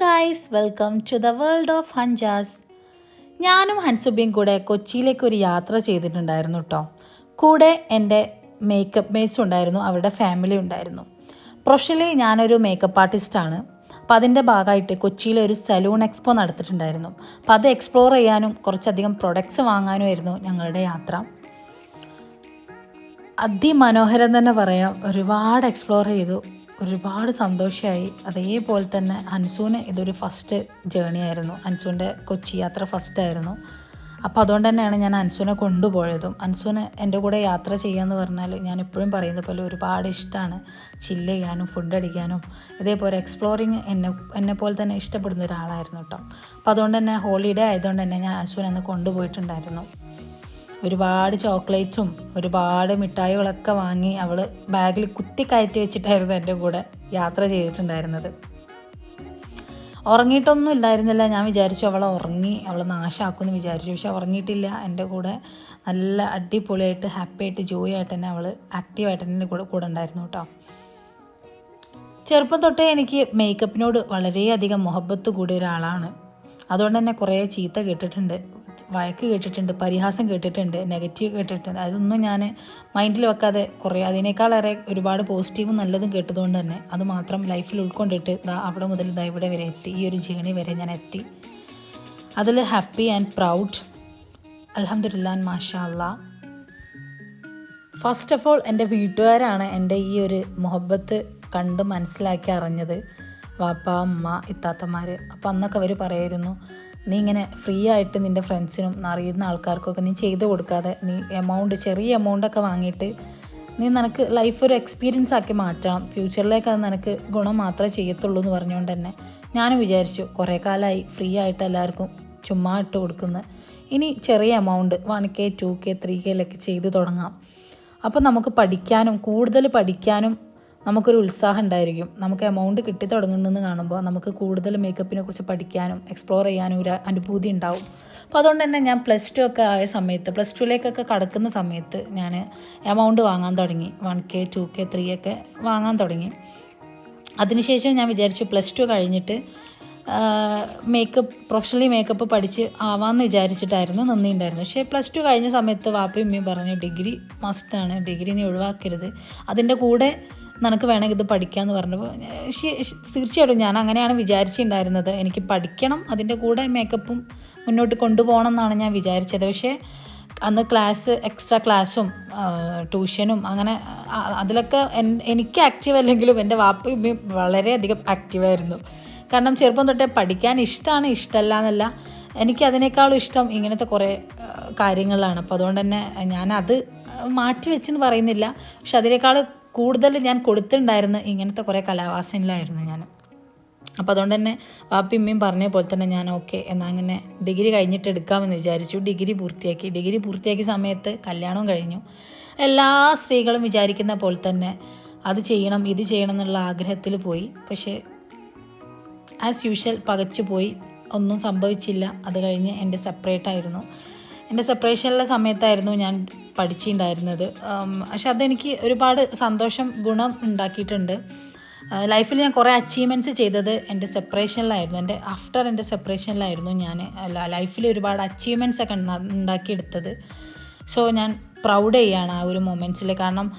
Guys, welcome to the world of ഹൻജാസ്. ഞാനും ഹൻസുബിയും കൂടെ കൊച്ചിയിലേക്ക് ഒരു യാത്ര ചെയ്തിട്ടുണ്ടായിരുന്നു കേട്ടോ. കൂടെ എൻ്റെ മേക്കപ്പ് മേറ്റ്സ് ഉണ്ടായിരുന്നു, അവരുടെ ഫാമിലി ഉണ്ടായിരുന്നു. പ്രൊഫഷണലി ഞാനൊരു മേക്കപ്പ് ആർട്ടിസ്റ്റാണ്. അപ്പോൾ അതിൻ്റെ ഭാഗമായിട്ട് കൊച്ചിയിലെ ഒരു സലൂൺ എക്സ്പോ നടത്തിയിട്ടുണ്ടായിരുന്നു. അപ്പോൾ അത് എക്സ്പ്ലോർ ചെയ്യാനും കുറച്ചധികം പ്രൊഡക്ട്സ് വാങ്ങാനുമായിരുന്നു ഞങ്ങളുടെ യാത്ര. അതിമനോഹരം തന്നെ പറയാം. ഒരുപാട് എക്സ്പ്ലോർ ചെയ്തു, ഒരുപാട് സന്തോഷമായി. അതേപോലെ തന്നെ ഹൻസൂന് ഇതൊരു ഫസ്റ്റ് ജേണി ആയിരുന്നു. ഹൻസൂൻ്റെ കൊച്ചി യാത്ര ഫസ്റ്റായിരുന്നു. അപ്പോൾ അതുകൊണ്ട് തന്നെയാണ് ഞാൻ ഹൻസൂനെ കൊണ്ടുപോയതും. ഹൻസൂന് എൻ്റെ കൂടെ യാത്ര ചെയ്യാമെന്ന് പറഞ്ഞാൽ ഞാൻ എപ്പോഴും പറയുന്ന പോലെ ഒരുപാട് ഇഷ്ടമാണ്. ചില്ല് ചെയ്യാനും ഫുഡ് അടിക്കാനും ഇതേപോലെ എക്സ്പ്ലോറിങ് എന്നെപ്പോലെ തന്നെ ഇഷ്ടപ്പെടുന്ന ഒരാളായിരുന്നു കേട്ടോ. അപ്പോൾ അതുകൊണ്ട് തന്നെ ഹോളിഡേ ആയതുകൊണ്ട് തന്നെ ഞാൻ ഹൻസൂനെ അന്ന് കൊണ്ടുപോയിട്ടുണ്ടായിരുന്നു. ഒരുപാട് ചോക്ലേറ്റ്സും ഒരുപാട് മിഠായികളൊക്കെ വാങ്ങി അവൾ ബാഗിൽ കുത്തി കയറ്റി വെച്ചിട്ടായിരുന്നു എൻ്റെ കൂടെ യാത്ര ചെയ്തിട്ടുണ്ടായിരുന്നത്. ഉറങ്ങിയിട്ടൊന്നും ഇല്ലായിരുന്നില്ല. ഞാൻ വിചാരിച്ചു അവളെ ഉറങ്ങി, അവളെ നാശമാക്കുമെന്ന് വിചാരിച്ചു. പക്ഷെ ഉറങ്ങിയിട്ടില്ല. എൻ്റെ കൂടെ നല്ല അടിപൊളിയായിട്ട് ഹാപ്പി ആയിട്ട് ജോയ് ആയിട്ട് തന്നെ അവൾ ആക്റ്റീവായിട്ട് എൻ്റെ കൂടെ ഉണ്ടായിരുന്നു കേട്ടോ. ചെറുപ്പം തൊട്ടേ എനിക്ക് മേക്കപ്പിനോട് വളരെയധികം മുഹബത്ത് കൂടിയ ഒരാളാണ്. അതുകൊണ്ട് തന്നെ കുറേ ചീത്ത കേട്ടിട്ടുണ്ട്, വഴക്ക് കേട്ടിട്ടുണ്ട്, പരിഹാസം കേട്ടിട്ടുണ്ട്, നെഗറ്റീവ് കേട്ടിട്ടുണ്ട്. അതൊന്നും ഞാൻ മൈൻഡിൽ വെക്കാതെ അതിനേക്കാളേറെ ഒരുപാട് പോസിറ്റീവും നല്ലതും കേട്ടതുകൊണ്ട് തന്നെ അത് മാത്രം ലൈഫിൽ ഉൾക്കൊണ്ടിട്ട് അവിടെ മുതൽ ഇവിടെ വരെ എത്തി. ഈ ഒരു ജേണി വരെ ഞാൻ എത്തി. അതിൽ ഹാപ്പി ആൻഡ് പ്രൗഡ്. അൽഹംദുലില്ലാ, മാഷാ അല്ലാ. ഫസ്റ്റ് ഓഫ് ഓൾ എൻ്റെ വീട്ടുകാരാണ് എൻ്റെ ഈ ഒരു മുഹബത്ത് കണ്ട് മനസ്സിലാക്കി അറിഞ്ഞത്. വാപ്പ, അമ്മ, ഇത്താത്തമാർ. അപ്പോൾ അന്നൊക്കെ അവർ പറയായിരുന്നു, നീ ഇങ്ങനെ ഫ്രീ ആയിട്ട് നിൻ്റെ ഫ്രണ്ട്സിനും അറിയുന്ന ആൾക്കാർക്കൊക്കെ നീ ചെയ്ത് കൊടുക്കാതെ നീ ചെറിയ എമൗണ്ടൊക്കെ വാങ്ങിയിട്ട് നീ നിനക്ക് ലൈഫ് ഒരു എക്സ്പീരിയൻസ് ആക്കി മാറ്റണം, ഫ്യൂച്ചറിലേക്ക് അത് നിനക്ക് ഗുണം മാത്രമേ ചെയ്യത്തുള്ളൂ എന്ന് പറഞ്ഞുകൊണ്ട് തന്നെ ഞാനും വിചാരിച്ചു കുറേ കാലമായി ഫ്രീ ആയിട്ട് എല്ലാവർക്കും ചുമ്മാ ഇട്ട് കൊടുക്കുന്നത്. ഇനി ചെറിയ എമൗണ്ട് 1K 2K 3Kയിലൊക്കെ ചെയ്ത് തുടങ്ങാം. അപ്പോൾ നമുക്ക് പഠിക്കാനും കൂടുതൽ പഠിക്കാനും നമുക്കൊരു ഉത്സാഹം ഉണ്ടായിരിക്കും. നമുക്ക് എമൗണ്ട് കിട്ടി തുടങ്ങുന്നതെന്ന് കാണുമ്പോൾ നമുക്ക് കൂടുതൽ മേക്കപ്പിനെ കുറിച്ച് പഠിക്കാനും എക്സ്പ്ലോർ ചെയ്യാനും ഒരു അനുഭൂതി ഉണ്ടാവും. അപ്പോൾ അതുകൊണ്ട് തന്നെ ഞാൻ +2 ഒക്കെ ആയ സമയത്ത്, +2ലേക്കൊക്കെ കടക്കുന്ന സമയത്ത് ഞാൻ എമൗണ്ട് വാങ്ങാൻ തുടങ്ങി. 1K 2K 3 ഒക്കെ വാങ്ങാൻ തുടങ്ങി. അതിനുശേഷം ഞാൻ വിചാരിച്ചു +2 കഴിഞ്ഞിട്ട് പ്രൊഫഷണലി മേക്കപ്പ് പഠിച്ച് ആവാമെന്ന് വിചാരിച്ചിട്ടായിരുന്നു നിന്നിട്ടുണ്ടായിരുന്നു. പക്ഷേ +2 കഴിഞ്ഞ സമയത്ത് വാപ്പയും ഉമ്മയും പറഞ്ഞു, ഡിഗ്രി മസ്റ്റാണ്, ഡിഗ്രി നീ ഒഴിവാക്കരുത്, അതിൻ്റെ കൂടെ നിനക്ക് വേണമെങ്കിൽ ഇത് പഠിക്കാമെന്ന് പറഞ്ഞപ്പോൾ തീർച്ചയായിട്ടും ഞാൻ അങ്ങനെയാണ് വിചാരിച്ചിട്ടുണ്ടായിരുന്നത്. എനിക്ക് പഠിക്കണം, അതിൻ്റെ കൂടെ മേക്കപ്പും മുന്നോട്ട് കൊണ്ടുപോകണം എന്നാണ് ഞാൻ വിചാരിച്ചത്. പക്ഷേ അന്ന് എക്സ്ട്രാ ക്ലാസ്സും ട്യൂഷനും അങ്ങനെ അതിലൊക്കെ എനിക്ക് ആക്റ്റീവ് അല്ലെങ്കിലും എൻ്റെ വാപ്പയും വളരെയധികം ആക്റ്റീവായിരുന്നു. കാരണം ചെറുപ്പം തൊട്ടേ പഠിക്കാൻ ഇഷ്ടമാണ്, ഇഷ്ടമല്ല എന്നല്ല, എനിക്ക് അതിനേക്കാളും ഇഷ്ടം ഇങ്ങനത്തെ കുറേ കാര്യങ്ങളാണ്. അപ്പോൾ അതുകൊണ്ട് തന്നെ ഞാനത് മാറ്റി വെച്ചെന്ന് പറയുന്നില്ല, പക്ഷെ അതിനേക്കാൾ കൂടുതൽ ഞാൻ കൊടുത്തിട്ടുണ്ടായിരുന്നു ഇങ്ങനത്തെ കുറേ കലാവാസനയിലായിരുന്നു ഞാൻ. അപ്പോൾ അതുകൊണ്ട് തന്നെ വാപ്പിയമ്മയും പറഞ്ഞ പോലെ തന്നെ ഞാൻ ഓക്കെ എന്നാൽ അങ്ങനെ ഡിഗ്രി കഴിഞ്ഞിട്ട് എടുക്കാമെന്ന് വിചാരിച്ചു. ഡിഗ്രി പൂർത്തിയാക്കിയ സമയത്ത് കല്യാണവും കഴിഞ്ഞു. എല്ലാ സ്ത്രീകളും വിചാരിക്കുന്ന പോലെ തന്നെ അത് ചെയ്യണം ഇത് ചെയ്യണം എന്നുള്ള ആഗ്രഹത്തിൽ പോയി. പക്ഷേ ആസ് യൂഷ്വൽ പകച്ചു പോയി, ഒന്നും സംഭവിച്ചില്ല. അത് കഴിഞ്ഞ് എൻ്റെ സെപ്പറേറ്റായിരുന്നു. എൻ്റെ സെപ്പറേഷനിലെ സമയത്തായിരുന്നു ഞാൻ പഠിച്ചിട്ടുണ്ടായിരുന്നത്. പക്ഷെ അതെനിക്ക് ഒരുപാട് സന്തോഷം ഗുണം ഉണ്ടാക്കിയിട്ടുണ്ട്. ലൈഫിൽ ഞാൻ കുറേ അച്ചീവ്മെൻറ്റ്സ് ചെയ്തത് എൻ്റെ സെപ്പറേഷനിലായിരുന്നു. എൻ്റെ സെപ്പറേഷനിലായിരുന്നു ഞാൻ ലൈഫിൽ ഒരുപാട് അച്ചീവ്മെൻറ്റ്സ് ഒക്കെ ഉണ്ടാക്കിയെടുത്തത്. സോ ഞാൻ പ്രൗഡ് ചെയ്യാണ് ആ ഒരു മൊമെൻറ്റ്സിൽ. കാരണം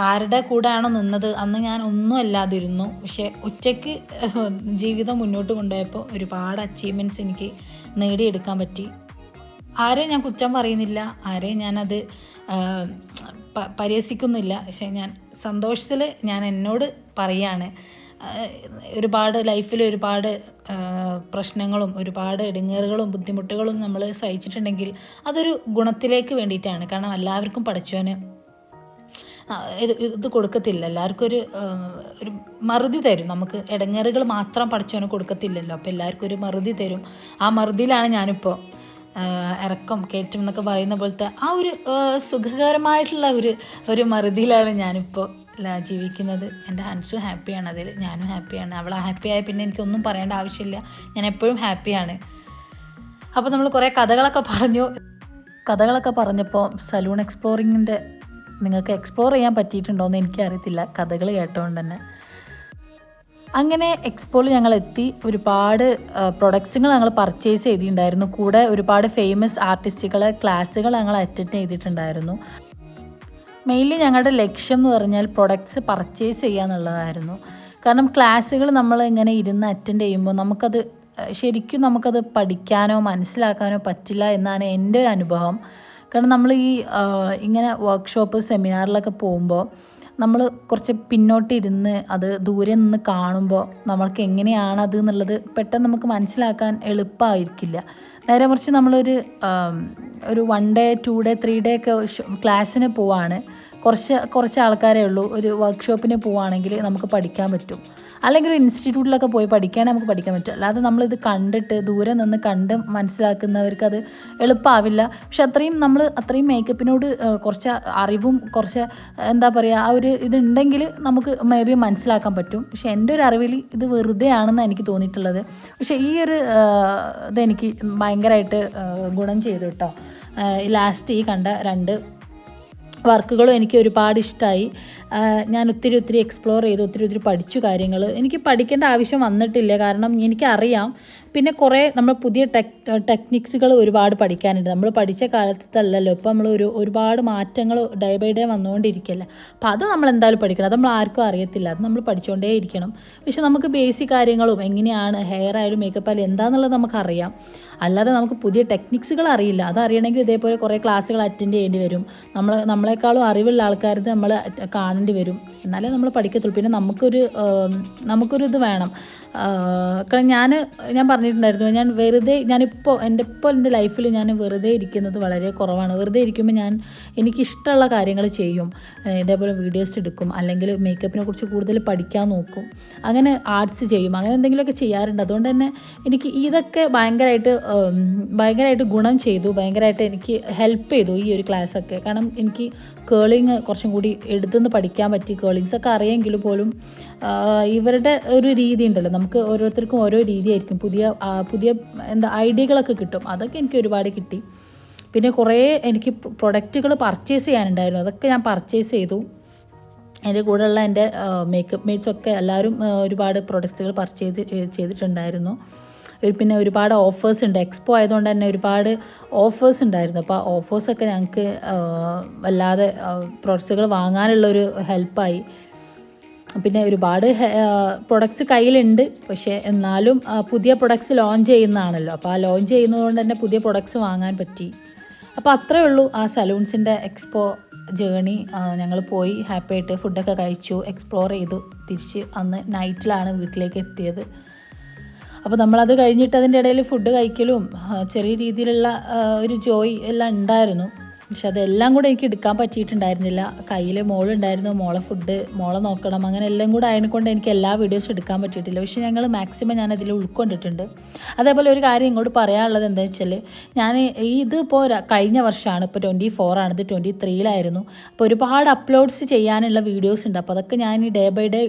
ആരുടെ കൂടെയാണോ നിന്നത് അന്ന് ഞാൻ ഒന്നും അല്ലാതിരുന്നു. പക്ഷേ ഒറ്റയ്ക്ക് ജീവിതം മുന്നോട്ട് കൊണ്ടുപോയപ്പോൾ ഒരുപാട് അച്ചീവ്മെൻറ്റ്സ് എനിക്ക് നേടിയെടുക്കാൻ പറ്റി. ആരെയും ഞാൻ കുറ്റം പറയുന്നില്ല, ആരെയും ഞാനത് പരിഹസിക്കുന്നില്ല. പക്ഷേ ഞാൻ സന്തോഷത്തിൽ ഞാൻ എന്നോട് പറയാണ്, ലൈഫിൽ ഒരുപാട് പ്രശ്നങ്ങളും ഒരുപാട് ഇടങ്ങേറുകളും ബുദ്ധിമുട്ടുകളും നമ്മൾ സഹിച്ചിട്ടുണ്ടെങ്കിൽ അതൊരു ഗുണത്തിലേക്ക് വേണ്ടിയിട്ടാണ്. കാരണം എല്ലാവർക്കും പഠിച്ചവന് ഇത് കൊടുക്കത്തില്ല, എല്ലാവർക്കും ഒരു മറുതി തരും. നമുക്ക് ഇടങ്ങേറുകൾ മാത്രം പഠിച്ചവന് കൊടുക്കത്തില്ലല്ലോ. അപ്പോൾ എല്ലാവർക്കും ഒരു മറുതി തരും. ആ മറുതിയിലാണ് ഞാനിപ്പോൾ ഇറക്കം കയറ്റം എന്നൊക്കെ പറയുന്ന പോലത്തെ ആ ഒരു സുഖകരമായിട്ടുള്ള ഒരു മറുതിയിലാണ് ഞാനിപ്പോൾ ജീവിക്കുന്നത്. എൻ്റെ ഹൻസു ഹാപ്പിയാണ്, അതിൽ ഞാനും ഹാപ്പിയാണ്. അവൾ ഹാപ്പിയായ പിന്നെ എനിക്കൊന്നും പറയേണ്ട ആവശ്യമില്ല, ഞാൻ എപ്പോഴും ഹാപ്പിയാണ്. അപ്പോൾ നമ്മൾ കുറേ കഥകളൊക്കെ പറഞ്ഞപ്പോൾ സലൂൺ എക്സ്പ്ലോറിങ്ങിൻ്റെ നിങ്ങൾക്ക് എക്സ്പ്ലോർ ചെയ്യാൻ പറ്റിയിട്ടുണ്ടോ എന്ന് എനിക്കറിയത്തില്ല, കഥകൾ കേട്ടതുകൊണ്ട് തന്നെ. അങ്ങനെ എക്സ്പോയിൽ ഞങ്ങൾ എത്തി. ഒരുപാട് പ്രൊഡക്ട്സുകൾ ഞങ്ങൾ പർച്ചേസ് ചെയ്തിട്ടുണ്ടായിരുന്നു. കൂടെ ഒരുപാട് ഫേമസ് ആർട്ടിസ്റ്റുകളെ ക്ലാസ്സുകൾ ഞങ്ങൾ അറ്റൻഡ് ചെയ്തിട്ടുണ്ടായിരുന്നു. മെയിൻലി ഞങ്ങളുടെ ലക്ഷ്യം എന്ന് പറഞ്ഞാൽ പ്രൊഡക്ട്സ് പർച്ചേസ് ചെയ്യുക എന്നുള്ളതായിരുന്നു. കാരണം ക്ലാസ്സുകൾ നമ്മൾ ഇങ്ങനെ ഇരുന്ന് അറ്റൻഡ് ചെയ്യുമ്പോൾ ശരിക്കും നമുക്കത് പഠിക്കാനോ മനസ്സിലാക്കാനോ പറ്റില്ല എന്നാണ് എൻ്റെ ഒരു അനുഭവം. കാരണം നമ്മൾ ഇങ്ങനെ വർക്ക്ഷോപ്പ് സെമിനാറിലൊക്കെ പോകുമ്പോൾ നമ്മൾ കുറച്ച് പിന്നോട്ടിരുന്ന് അത് ദൂരെ നിന്ന് കാണുമ്പോൾ നമ്മൾക്ക് എങ്ങനെയാണത് എന്നുള്ളത് പെട്ടെന്ന് നമുക്ക് മനസ്സിലാക്കാൻ എളുപ്പമായിരിക്കില്ല. നേരെ മറിച്ച് നമ്മളൊരു 1 ഡേ 2 ഡേ 3 ഡേ ഒക്കെ ക്ലാസ്സിന് പോവാണ്, കുറച്ച് ആൾക്കാരേ ഉള്ളൂ. ഒരു വർക്ക്ഷോപ്പിന് പോവുകയാണെങ്കിൽ നമുക്ക് പഠിക്കാൻ പറ്റും. അല്ലെങ്കിൽ ഒരു ഇൻസ്റ്റിറ്റ്യൂട്ടിലൊക്കെ പോയി പഠിക്കുകയാണെങ്കിൽ നമുക്ക് പഠിക്കാൻ പറ്റും. അല്ലാതെ നമ്മളിത് കണ്ടിട്ട് ദൂരെ നിന്ന് കണ്ട് മനസ്സിലാക്കുന്നവർക്ക് അത് എളുപ്പമാവില്ല. പക്ഷെ അത്രയും മേക്കപ്പിനോട് കുറച്ച് അറിവും കുറച്ച് എന്താ പറയുക ആ ഒരു ഇതുണ്ടെങ്കിൽ നമുക്ക് മേ ബി മനസ്സിലാക്കാൻ പറ്റും. പക്ഷെ എൻ്റെ ഒരു അറിവിൽ ഇത് വെറുതെ ആണെന്ന് എനിക്ക് തോന്നിയിട്ടുള്ളത്. പക്ഷേ ഈ ഒരു ഇതെനിക്ക് ഭയങ്കരമായിട്ട് ഗുണം ചെയ്തു കേട്ടോ. ലാസ്റ്റ് ഈ കണ്ട 2 വർക്കുകളും എനിക്ക് ഒരുപാട് ഇഷ്ടമായി. ഞാൻ ഒത്തിരി എക്സ്പ്ലോർ ചെയ്തു, ഒത്തിരി പഠിച്ചു കാര്യങ്ങൾ. എനിക്ക് പഠിക്കേണ്ട ആവശ്യം വന്നിട്ടില്ല, കാരണം എനിക്കറിയാം. പിന്നെ കുറേ നമ്മൾ പുതിയ ടെക്നിക്സുകൾ ഒരുപാട് പഠിക്കാനുണ്ട്. നമ്മൾ പഠിച്ച കാലത്തല്ലല്ലോ, ഇപ്പോൾ നമ്മൾ ഒരുപാട് മാറ്റങ്ങൾ ഡേ ബൈ ഡേ വന്നുകൊണ്ടിരിക്കുകയല്ലേ. അപ്പോൾ അത് നമ്മൾ എന്തായാലും പഠിക്കണം. അത് നമ്മൾ ആർക്കും അറിയത്തില്ല, അത് നമ്മൾ പഠിച്ചുകൊണ്ടേ ഇരിക്കണം. പക്ഷെ നമുക്ക് ബേസിക് കാര്യങ്ങളും എങ്ങനെയാണ് ഹെയർ ആയാലും മേക്കപ്പ് ആയാലും എന്താണെന്നുള്ളത് നമുക്കറിയാം. അല്ലാതെ നമുക്ക് പുതിയ ടെക്നിക്സുകൾ അറിയില്ല. അതറിയണമെങ്കിൽ ഇതേപോലെ കുറേ ക്ലാസ്സുകൾ അറ്റൻഡ് ചെയ്യേണ്ടി വരും. നമ്മളെക്കാളും അറിവുള്ള ആൾക്കാർ നമ്മൾ കാണേണ്ടി വരും, എന്നാലേ നമ്മൾ പഠിക്കത്തുള്ളൂ. പിന്നെ നമുക്കൊരു ഇത് വേണം. കാരണം ഞാൻ പറഞ്ഞിട്ടുണ്ടായിരുന്നു, ഞാനിപ്പോൾ എൻ്റെ ലൈഫിൽ ഞാൻ വെറുതെ ഇരിക്കുന്നത് വളരെ കുറവാണ്. വെറുതെ ഇരിക്കുമ്പോൾ എനിക്കിഷ്ടമുള്ള കാര്യങ്ങൾ ചെയ്യും. ഇതേപോലെ വീഡിയോസ് എടുക്കും, അല്ലെങ്കിൽ മേക്കപ്പിനെ കുറിച്ച് കൂടുതൽ പഠിക്കാൻ നോക്കും, അങ്ങനെ ആർട്സ് ചെയ്യും, അങ്ങനെ എന്തെങ്കിലുമൊക്കെ ചെയ്യാറുണ്ട്. അതുകൊണ്ട് തന്നെ എനിക്ക് ഇതൊക്കെ ഭയങ്കരമായിട്ട് ഗുണം ചെയ്തു, ഭയങ്കരമായിട്ട് എനിക്ക് ഹെൽപ്പ് ചെയ്തു ഈ ഒരു ക്ലാസ്സൊക്കെ. കാരണം എനിക്ക് കേളിങ് കുറച്ചും കൂടി എടുത്തുനിന്ന് പഠിക്കാൻ പറ്റി. കേളിങ്സൊക്കെ അറിയെങ്കിൽ പോലും ഇവരുടെ ഒരു രീതി ഉണ്ടല്ലോ, നമുക്ക് ഓരോരുത്തർക്കും ഓരോ രീതിയായിരിക്കും. പുതിയ ഐഡിയകളൊക്കെ കിട്ടും. അതൊക്കെ എനിക്ക് ഒരുപാട് കിട്ടി. പിന്നെ കുറേ എനിക്ക് പ്രൊഡക്റ്റുകൾ പർച്ചേസ് ചെയ്യാനുണ്ടായിരുന്നു, അതൊക്കെ ഞാൻ പർച്ചേസ് ചെയ്തു. എൻ്റെ കൂടെയുള്ള എൻ്റെ മേക്കപ്പ് മേറ്റ്സൊക്കെ എല്ലാവരും ഒരുപാട് പ്രൊഡക്ട്സുകൾ പർച്ചേസ് ചെയ്തിട്ടുണ്ടായിരുന്നു. പിന്നെ ഒരുപാട് ഓഫേഴ്സ് ഉണ്ട്. എക്സ്പോ ആയതുകൊണ്ട് തന്നെ ഒരുപാട് ഓഫേഴ്സ് ഉണ്ടായിരുന്നു. അപ്പോൾ ആ ഓഫേഴ്സൊക്കെ ഞങ്ങൾക്ക് വല്ലാതെ പ്രൊഡക്ട്സുകൾ വാങ്ങാനുള്ളൊരു ഹെൽപ്പായി. പിന്നെ ഒരുപാട് പ്രൊഡക്ട്സ് കയ്യിലുണ്ട്, പക്ഷേ എന്നാലും പുതിയ പ്രൊഡക്ട്സ് ലോഞ്ച് ചെയ്യുന്നതാണല്ലോ. അപ്പോൾ ആ ലോഞ്ച് ചെയ്യുന്നതുകൊണ്ട് തന്നെ പുതിയ പ്രൊഡക്ട്സ് വാങ്ങാൻ പറ്റി. അപ്പോൾ അത്രയേ ഉള്ളൂ ആ സലൂൺസിൻ്റെ എക്സ്പോ ജേണി. ഞങ്ങൾ പോയി ഹാപ്പിയായിട്ട് ഫുഡൊക്കെ കഴിച്ചു, എക്സ്പ്ലോർ ചെയ്തു. തിരിച്ച് അന്ന് നൈറ്റിലാണ് വീട്ടിലേക്ക് എത്തിയത്. അപ്പോൾ നമ്മളത് കഴിഞ്ഞിട്ട് അതിൻ്റെ ഇടയിൽ ഫുഡ് കഴിക്കലും ചെറിയ രീതിയിലുള്ള ഒരു ജോയ് എല്ലാം ഉണ്ടായിരുന്നു. പക്ഷെ അതെല്ലാം കൂടെ എനിക്ക് എടുക്കാൻ പറ്റിയിട്ടുണ്ടായിരുന്നില്ല. കയ്യിൽ മോളുണ്ടായിരുന്നു, മോളെ നോക്കണം, അങ്ങനെ എല്ലാം കൂടെ ആയതുകൊണ്ട് എനിക്ക് എല്ലാ വീഡിയോസും എടുക്കാൻ പറ്റിയിട്ടില്ല. പക്ഷേ ഞങ്ങൾ മാക്സിമം ഞാനതിൽ ഉൾക്കൊണ്ടിട്ടുണ്ട്. അതേപോലെ ഒരു കാര്യം ഇങ്ങോട്ട് പറയാനുള്ളത് എന്താ വെച്ചാൽ, ഇതിപ്പോൾ കഴിഞ്ഞ വർഷമാണ്, ഇപ്പോൾ 24 ആണ്, ഇത് 23-ലായിരുന്നു. അപ്പോൾ ഒരുപാട് അപ്ലോഡ്സ് ചെയ്യാനുള്ള വീഡിയോസ് ഉണ്ട്. അപ്പോൾ അതൊക്കെ ഞാൻ ഡേ ബൈ ഡേ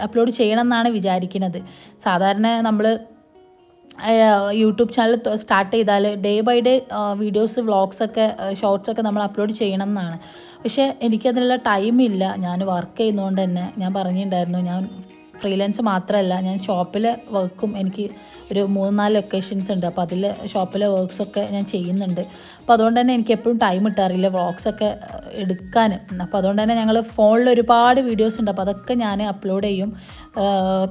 അപ്ലോഡ് ചെയ്യണം എന്നാണ് വിചാരിക്കുന്നത്. സാധാരണ നമ്മൾ യൂട്യൂബ് ചാനൽ സ്റ്റാർട്ട് ചെയ്താൽ ഡേ ബൈ ഡേ വീഡിയോസ്, വ്ളോഗ്സൊക്കെ, ഷോർട്സൊക്കെ നമ്മൾ അപ്ലോഡ് ചെയ്യണം എന്നാണ്. പക്ഷേ എനിക്കതിനുള്ള ടൈമില്ല. ഞാൻ വർക്ക് ചെയ്യുന്നതുകൊണ്ട് തന്നെ ഞാൻ പറഞ്ഞിട്ടുണ്ടായിരുന്നു, ഞാൻ ഫ്രീലാൻസ് മാത്രമല്ല, ഞാൻ ഷോപ്പിലെ വർക്കും എനിക്ക് ഒരു 3-4 ലൊക്കേഷൻസ് ഉണ്ട്. അപ്പോൾ അതിൽ ഷോപ്പിലെ വർക്ക്സൊക്കെ ഞാൻ ചെയ്യുന്നുണ്ട്. അപ്പോൾ അതുകൊണ്ട് തന്നെ എനിക്ക് എപ്പോഴും ടൈം കിട്ടാറില്ല വ്ളോഗ്സൊക്കെ എടുക്കാൻ. അപ്പോൾ അതുകൊണ്ട് തന്നെ ഞങ്ങൾ ഫോണിൽ ഒരുപാട് വീഡിയോസ് ഉണ്ട്. അപ്പോൾ അതൊക്കെ ഞാൻ അപ്ലോഡ് ചെയ്യും.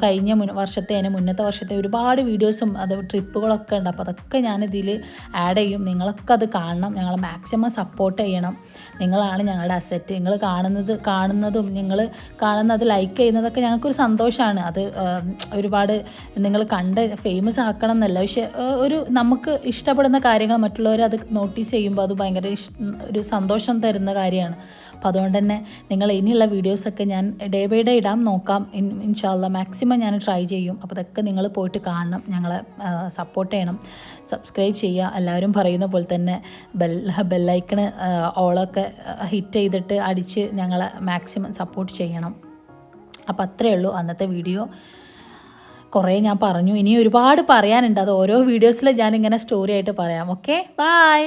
കഴിഞ്ഞ മുന്നത്തെ വർഷത്തെ ഒരുപാട് വീഡിയോസും അത് ട്രിപ്പുകളൊക്കെ ഉണ്ട്. അപ്പോൾ അതൊക്കെ ഞാനിതിൽ ആഡ് ചെയ്യും. നിങ്ങളൊക്കെ അത് കാണണം, ഞങ്ങളെ മാക്സിമം സപ്പോർട്ട് ചെയ്യണം. നിങ്ങളാണ് ഞങ്ങളുടെ അസറ്റ്. നിങ്ങൾ കാണുന്നതും നിങ്ങൾ കാണുന്നത് ലൈക്ക് ചെയ്യുന്നതൊക്കെ ഞങ്ങൾക്കൊരു സന്തോഷമാണ്. അത് ഒരുപാട് നിങ്ങൾ കണ്ട് ഫേമസ് ആക്കണം എന്നല്ല, പക്ഷേ നമുക്ക് ഇഷ്ടപ്പെടുന്ന കാര്യങ്ങൾ മറ്റുള്ളവർ അത് നോട്ടീസ് ചെയ്യുമ്പോൾ അത് ഭയങ്കര ഒരു സന്തോഷം തരുന്ന കാര്യമാണ്. അപ്പോൾ അതുകൊണ്ട് തന്നെ നിങ്ങൾ ഇനിയുള്ള വീഡിയോസൊക്കെ ഞാൻ ഡേ ബൈ ഡേ ഇടാൻ നോക്കാം. ഇൻഷാല്ലാ മാക്സിമം ഞാൻ ട്രൈ ചെയ്യും. അപ്പോൾ അതൊക്കെ നിങ്ങൾ പോയിട്ട് കാണണം, ഞങ്ങളെ സപ്പോർട്ട് ചെയ്യണം, സബ്സ്ക്രൈബ് ചെയ്യുക. എല്ലാവരും പറയുന്ന പോലെ തന്നെ ബെല്ലൈക്കണ് ഓളൊക്കെ ഹിറ്റ് ചെയ്തിട്ട് അടിച്ച് ഞങ്ങളെ മാക്സിമം സപ്പോർട്ട് ചെയ്യണം. അപ്പോൾ അത്രയേ ഉള്ളൂ അന്നത്തെ വീഡിയോ. കുറേ ഞാൻ പറഞ്ഞു, ഇനി ഒരുപാട് പറയാനുണ്ട്. അത് ഓരോ വീഡിയോസിൽ ഞാനിങ്ങനെ സ്റ്റോറി ആയിട്ട് പറയാം. Okay, by.